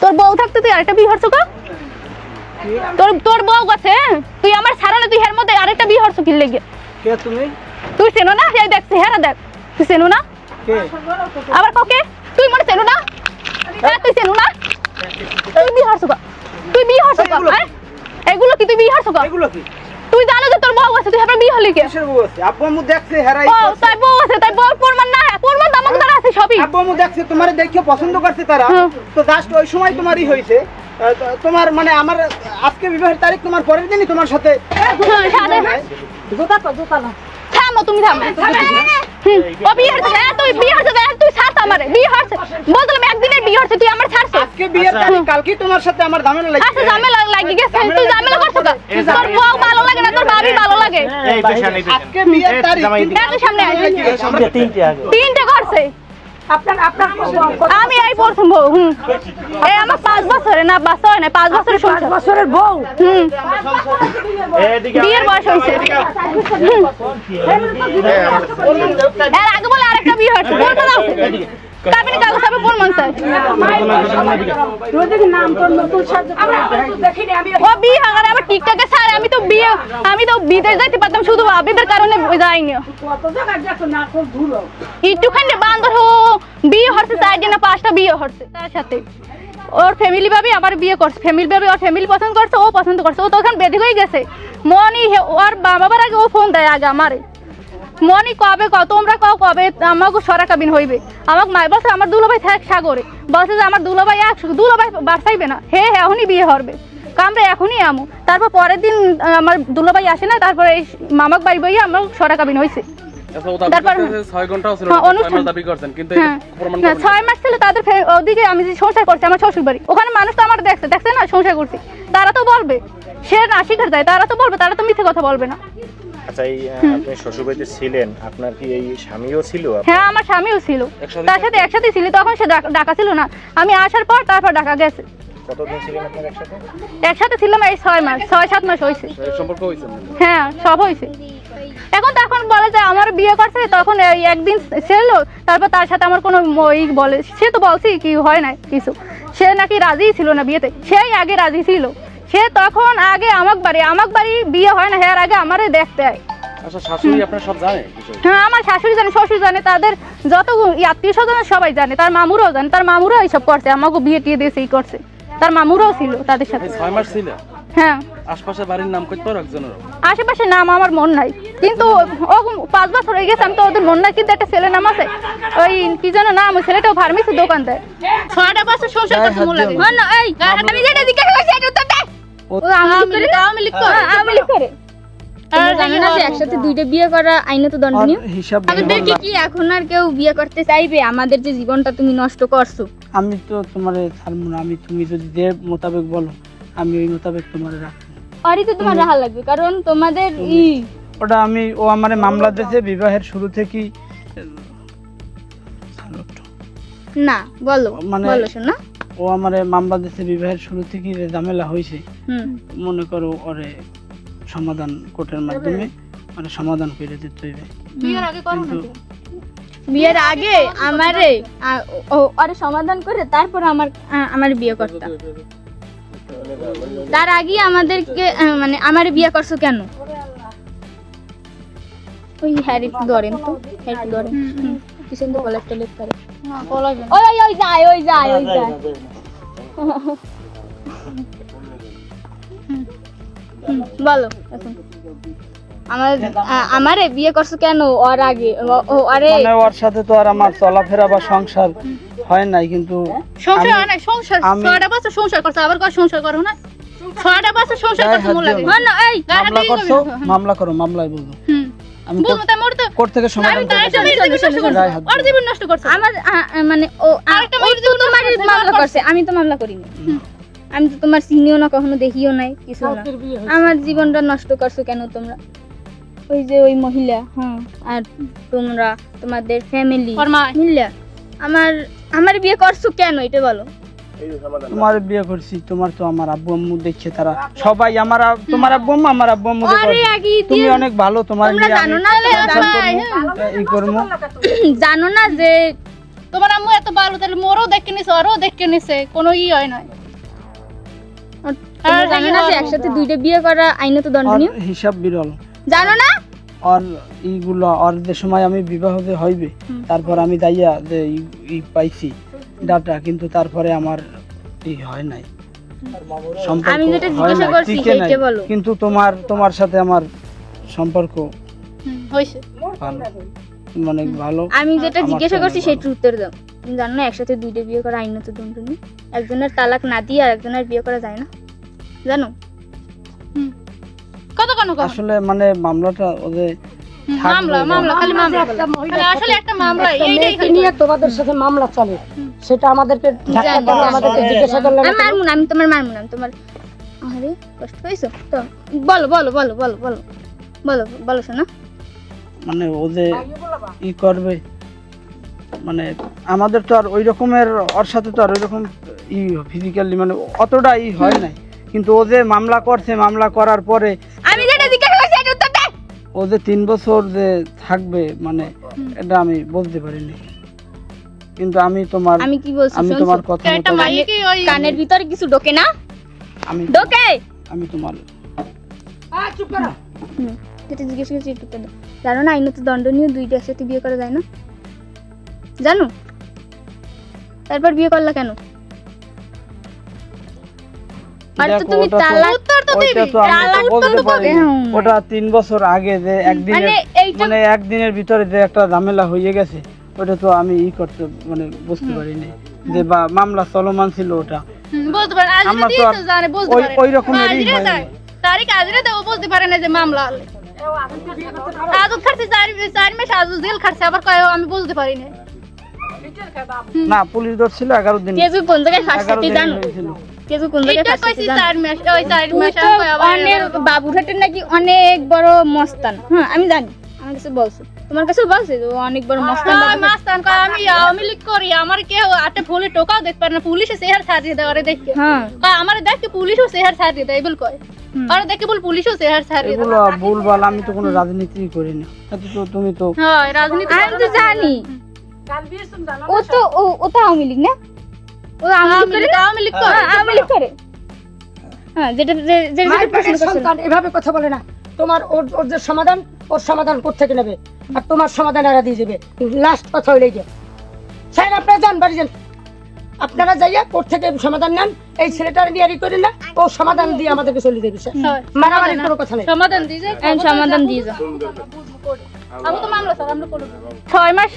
তোর বউ থাকতে তুই আরেকটা বিয়ে হরছ কা? তোর বউ আছে তুই আমার ছাড়ালে তুই এর মধ্যে আরেকটা বিয়ে হরছ কি লেগে? কে তুমি? তুই চেনো না? এই দেখ চেহারা দেখ, তুই চেনো না? কে? আবার কাউকে তুই মনে চেনো না? তুই চেনো না? তুই বিয়ে হরছ কা? তুই বিয়ে হরছ কা? এগুলো কি তুই বিয়ে হরছ কা? এগুলো কি? তুই জানো যে তোর বউ আছে, তুই আবার বিয়ে হলি কে? কিসের বউ আছে? আব্বু আম্মু দেখছে হেরাই ও তাই বউ আছে, তাই বউ প্রমাণ না, প্রমাণ আমাকে দ্বারা আছে সবই। আব্বু আম্মু দেখছে তোমারে দেখে পছন্দ করতে তারা, তো জাস্ট ওই সময় তোমারই হইছে। তোমার মানে আমার আজকে বিবাহের তারিখ, তোমার পরের দিনই তোমার সাথে জুতা না থামো, তুমি থামো। ও বিয়ে হচ্ছে, তুই বিয়ে হচ্ছে, তুই ছাড় আমারে বিয়ে হচ্ছে, বললাম একদিনের বিয়ে হচ্ছে, তুই আমার ছাড়ছ। আজকে বিয়ের তারিখ, কালকে তোমার সাথে আমার ঝামেলা লাগছে। আচ্ছা ঝামেলা লাগি গেছে, তুই ঝামেলা করছ কা? তোর বউ ভালো লাগে না, তোর ভাবি ভালো লাগে? আজকে বিয়ের তারিখ তুই সামনে আয়, তিনটে করছে আমি এই প্রথম বউ। এই আমার 5 বছরে না, বাচ্চা হয় না, 5 বছরের সংসার, 5 বছরের বউ। বিয়ের বয়স হয়েছে, এর আগে বলে আরেকটা বিয়ে হচ্ছে, বলতে দাও কাবিনী কাগজ হবে কোন মন চাই ও বিয়ে হাগারে আবার টিকটকে ছাড়ে। আমি তো বিদেশ যাইতে পারতাম, শুধু আবিদের কারণে যাইনি। একটুখানি বান্দর হো বিয়ে হচ্ছে, 4 দিন না 5টা বিয়ে হচ্ছে তার সাথে। ওর ফ্যামিলি ভাবি আমার বিয়ে করছে, ফ্যামিলি ভাবি ওর ফ্যামিলি পছন্দ করছে, ও পছন্দ করছে, ও তো ওখানে বেঁধে হয়ে গেছে। মনি ওর বাবার আগে ও ফোন দেয় আগে আমারে, মনি কবে তোমরা কবে আমাকে সরা কাবিন হইবে? আমাকে মাই বলছে আমার দুলাভাই থাক সাগরে, বলছে যে আমার দুলাভাই দুলাভাই বাড়াইবে না, হে এখনই বিয়ে হবে কামরে এখনই আমু। তারপর পরের দিন আমার দুলাভাই আসে না, তারপরে এই মামাক বাড়ি বইয়া আমার সরা কাবিন হয়েছে। তারপর 6 ঘন্টা ছিল, 6 মাস দাবি করছেন, কিন্তু প্রমাণ না 6 মাস ছিল তাদের ওদিকে। আমি যে সংসার করছি আমার শ্বশুর বাড়ি, ওখানে মানুষ তো আমার দেখছে না সংসার করছি, তারা তো বলবে সে না স্বীকার যায়, তারা তো বলবে, তারা তো মিথ্যে কথা বলবে না। আচ্ছা, এই আপনি শ্বশুরবাড়িতে ছিলেন, আপনার কি এই স্বামীও ছিল? হ্যাঁ আমার স্বামীও ছিল, তার সাথে একসাথে ছিল। তখন সে ঢাকা ছিল না, আমি আসার পর তারপর ঢাকা গেছে। কতদিন ছিলেন আপনারা একসাথে? একসাথে ছিলাম এই 6 মাস, 6-7 মাস হয়েছে সম্পর্ক হয়েছে। হ্যাঁ সব হয়েছে। এখন বলে যে আমার বিয়ে করছে, তখন একদিন ছিল, তারপর তার সাথে আমার কোনো বলে, সে তো বলছি কি হয় না কিছু, সে নাকি রাজি ছিল না বিয়েতে, সেই আগে রাজি ছিল। সে তখন আগে আমাক বাড়ি বিয়ে হয় না, এর আগে আমারে দেখতে হয়। আচ্ছা শাশুড়ি আপনারা সব জানে? হ্যাঁ আমার শাশুড়ি জানে, শ্বশুর জানে, তাদের যত আত্মীয় স্বজন সবাই জানে, তার মামুরাও জানে, তার মামুরাও এইসব করছে, আমাকে বিয়ে টিয়ে দিয়েছে, এই করছে, তার মামুরাও ছিল তাদের সাথে। 6 মাস ছিল? হ্যাঁ। আশপাশে বাড়ির নাম কইতো একজনের? আশেপাশে নাম আমার মন নাই, কিন্তু ও 5 বছর হয়ে গেছে, আমি তো ওদের মন নাই, কিন্তু একটা ছেলে নাম আছে, ওই কি যেন নাম, ওই ছেলেটাও ফার্মেসি দোকান দেয়। 6টা বছর সংসার করতে মন লাগে। না এই আমি যেটা জিজ্ঞাসা করছি এটা উত্তর দে। ও আমি লিখ করে আর জানো না যে একসাথে 2টা বিয়ে করা আইনত দণ্ডনীয়? আমাদেরকে কি এখন আর কেউ বিয়ে করতে চাইবে? আমাদের যে জীবনটা তুমি নষ্ট করছো। আমি তো তোমারে ছাড়বো না, তুমি যদি যে মোতাবেক বলো আমি ওই মোতাবেক তোমারে রাখবো। আরে তো তোমার রাহা লাগবে, কারণ তোমাদের ওটা ও আমারে মামলা দিয়েছে বিবাহের শুরু থেকেই। না বলো বলো শোনা। ও আমারে মামলা দিয়েছে বিবাহের শুরু থেকেই, ঝামেলা হয়েছে। মনে করো ওরে সমাধান কোর্টের মাধ্যমে মানে সমাধান করে দিতে হইবে। বিয়ের আগে আমারে ওরে সমাধান করে তারপর আমার বিয়ে করতাম। তার আগে আমাদেরকে মানে আমার বিয়ে করছো কেন? ওই হ্যারি ধরেন তো, হ্যারি ধরেন কিসেন তো কলেজ টলেজ করে ওই যায় বলো এখন আমারে বিয়ে করছো কেন? ওর আগে মানে ওর সাথে তো আর আমার চলাফেরা বা সংসার হয় নাই, কিন্তু সংসার হয় না, সংসার 6টা বছর সংসার করছ, আবার কয় সংসার করো না? 6টা বছর সংসার করতে মন লাগে না? এই মামলা করছো, মামলা করো, মামলাই বলবো। আমি বলবো তাই মরতে কোর্ট থেকে সমাধান ওর জীবন নষ্ট করছে। আমার মানে ও আরেকটা তোমার মামলা করছে, আমি তো মামলা করিনি। আমি তো তোমার চিনিও না, কখনো দেখিও নাই, কিছু না। আমার জীবনটা নষ্ট করছো কেন তোমরা? ওই যে ওই মহিলা, আর তোমরা তোমাদের ফ্যামিলি মিলে আমার বিয়ে করছো কেন এটা বলো। তোমার বিয়ে করছি, তোমার তো আমার আব্বু আম্মু দেখছে, তারা সবাই আমার তোমার আব্বু আম্মু আমার আব্বু আম্মু তুমি অনেক ভালো, তোমার জানো না যে তোমার আম্মু এত ভালো, তাহলে মোরও দেখে নিছে, ওরও দেখে নিছে, কোনো ই হয় নাই। তোমরা জানো না যে একসাথে দুইটা বিয়ে করা আইনত আর দণ্ডনীয়? হিসাব বিরল। জানো না? আর এইগুলো আর যে সময় আমি বিবাহ যে হইবে তারপর আমি দাইয়া যে ই পাইছি ডাটা, কিন্তু তারপরে আমার ই হয় নাই, সম্পর্ক আমি যেটা হয় জিজ্ঞাসা নাই, করছি টিকে নাই। সেইটা বলো। কিন্তু তোমার সাথে আমার সম্পর্ক হইছে। ভালো, মানে ভালো। আমি যেটা আমার জিজ্ঞাসা তো করছি ভালো। সেটার উত্তর দাও। তুমি জানো না একসাথে দুইটা বিয়ে করা আইনত দণ্ডনীয়? একজনের তালাক না দিয়ে আর একজনের বিয়ে করা যায় না, জানো? কত কোন কথা? আসলে মানে মামলাটা ওদের মামলা খালি মামলা, খালি আসলে একটা মামলা, এইটাই খালি। নিয়ে তোমাদের সাথে মামলা চলে, সেটা আমাদেরকে জানি, আমাদেরকে জিজ্ঞাসা করলে আমি মারমু না, আমি তোমার মারমু না, আমি তোমার আরে কষ্ট পাইছো তো? বলো বলো বলো বলো বলো বলো বলো শোনা। মানে ওদের ই করবে, মানে আমাদের তো আর ওই রকমের ওর সাথে তো আর ওই রকম ই ফিজিক্যালি মানে অতটা ই হয় নাই, কিন্তু ও যে মামলা করছে, মামলা করার পরে আমি যেটা জিজ্ঞাসা করছি এটার উত্তর দে। ও যে 3 বছর যে থাকবে মানে এটা আমি বলতে পারিনি, কিন্তু আমি কি বলছি আমি শুনছো? তোমার কথা একটা মতো মাইয়ে কি ওই কানের ভিতরে কিছু ঢোকে না? আমি ঢোকে? আমি তোমার যেটা জিজ্ঞাসা করছি এটার উত্তর দাও। জানো না আইনত দণ্ডনীয় দুইটা একসাথে বিয়ে করা যায় না? জানো? তারপর বিয়ে করলা কেন? আর তো দেখো, তুমি ওটা তো- তালাক উত্তর তো ওইটা দিবি, তো আমি তালাক বলতে তো পারি পাবে। না। ওটা 3 বছর আগে যে একদিনের মানে এইটা মানে একদিনের ভিতরে যে একটা ঝামেলা হয়ে গেছে, ওটা তো আমি ই করতে মানে বুঝতে পারিনি যে বা মামলা চলমান ছিল ওটা। বলতে পারে আজরে আমরা তো দিয়ে আর তো জানে, বলতে ওই- পারে ওই রকমেরই আজরে হয় যায়, না। তারিখ আজরে দেও, বলতে পারে না যে মামলা হলে। আজত খাচ্ছে 4 মাস, আজত জেল খাচ্ছে, আবার কয় আমি বলতে পারি না। না, পুলিশ ধরছিল 11 দিন, কেজু কোন জায়গায় 11 ফাঁসাতে দিন জানো? হয়েছিল। কেজু কোন জায়গায় এটা ফাঁসাতে কইছি জানো? 4 মাস, ওই 4 তুই মাস তো আর কয় আবার অনেক বাবুরহাটের নাকি অনেক বড় মস্তান। হ্যাঁ আমি জানি, আমার কাছে বলছো, তোমার কাছে বলছে যে ও অনেক বড় মস্তান। মাস্তান কয় আমি আওয়ামী লীগ করি, আমার কেউ আটে ফুলে টোকাও দেখতে পারে না, পুলিশে চেহারা ছাড়িয়ে দেয় ওরে দেখে। হ্যাঁ কয় আমার দেখে পুলিশও চেহারা ছাড়িয়ে দেয়, বল কয় ওরে দেখে বল পুলিশও চেহারা ছাড়িয়ে দেয়। এগুলো ভুলভাল, আমি তো কোনো রাজনীতি করি না। এত তো তুমি তো হ্যাঁ রাজনীতি আমি তো জানি। ও তো ও তো আওয়ামী লীগ না? ও আওয়ামী লীগ করে? আওয়ামী লীগ করে। হ্যাঁ, আওয়ামী লীগ করে। হ্যাঁ যেটা যেটা প্রশ্ন করছিল। সন্তান এভাবে কথা বলে না। তোমার ওর যে সমাধান, ওর সমাধান কোত্থেকে নেবে, আর তোমার সমাধান এরা দিয়ে দেবে। লাস্ট কথা হইলে যে সাইন আপনারা যান, বাড়ি যান, আপনারা যাইয়া কোর্ট থেকে সমাধান নেন। এই ছেলেটার নিয়ে আর ই করেন না, ও সমাধান দিয়ে আমাদেরকে চলে দেবে। হ্যাঁ, মারামারির কোনো কথা নেই। সমাধান দিয়ে যায়, সমাধান দিয়ে যাও। আমি তো মামলা স্যার আমরা করব 6 মাস